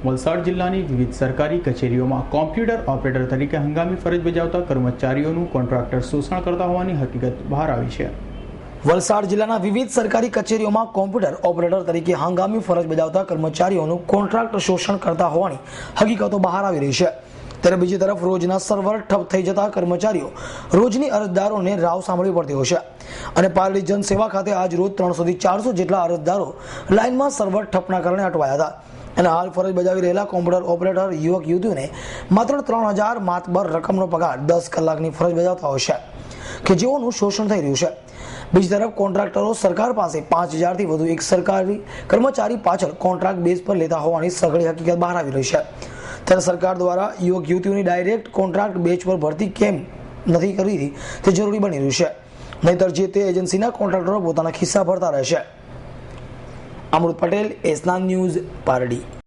વલસાડ જિલ્લાની વિવિધ સરકારી કચેરીઓમાં કોમ્પ્યુટર ઓપરેટર તરીકે હંગામી ફરજ બજાવતા કર્મચારીઓનું કોન્ટ્રાક્ટર શોષણ કરતા હોવાની હકીકત બહાર આવી છે। વલસાડ જિલ્લાના વિવિધ સરકારી કચેરીઓમાં કોમ્પ્યુટર ઓપરેટર તરીકે હંગામી ફરજ બજાવતા કર્મચારીઓનું કોન્ટ્રાક્ટ શોષણ કરતા હોવાની હકીકતો બહાર આવી રહી છે। ત્યારે બીજી તરફ રોજના સર્વર ઠપ થઈ જતા કર્મચારીઓ રોજની અરજદારોને રાવ સાંભળવી પડતી હોય છે અને પારડી જનસેવા ખાતે આજ રોજ 300 થી 400 જેટલા અરજદારો લાઇનમાં સર્વર ઠપના કારણે અટવાયા હતા અને હાલ ફરજ બજાવી રહેલા કોમ્પ્યુટર ઓપરેટર યુવક યુવતીઓને માત્ર 3000 માતબર રકમનો પગાર 10 કલાકની ફરજ બજાવતા હોય છે કે જેઓનું શોષણ થઈ રહ્યું છે। બીજી તરફ કોન્ટ્રાક્ટરો સરકાર પાસે 5000 થી વધુ એક સરકારી કર્મચારી પાછળ કોન્ટ્રાક્ટ બેઝ પર લેતા હોવાની સઘળી હકીકત બહાર આવી રહી છે। ત્યારે સરકાર દ્વારા યુવક યુવતીઓની ડાયરેક્ટ કોન્ટ્રાક્ટ બેઝ પર ભરતી કેમ નથી કરી તે જરૂરી બની રહ્યું છે, નહીતર જે તે એજન્સીના કોન્ટ્રાક્ટરો પોતાના ખિસ્સા ભરતા રહેશે। અમૃત પટેલ, એસના ન્યૂઝ, પારડી।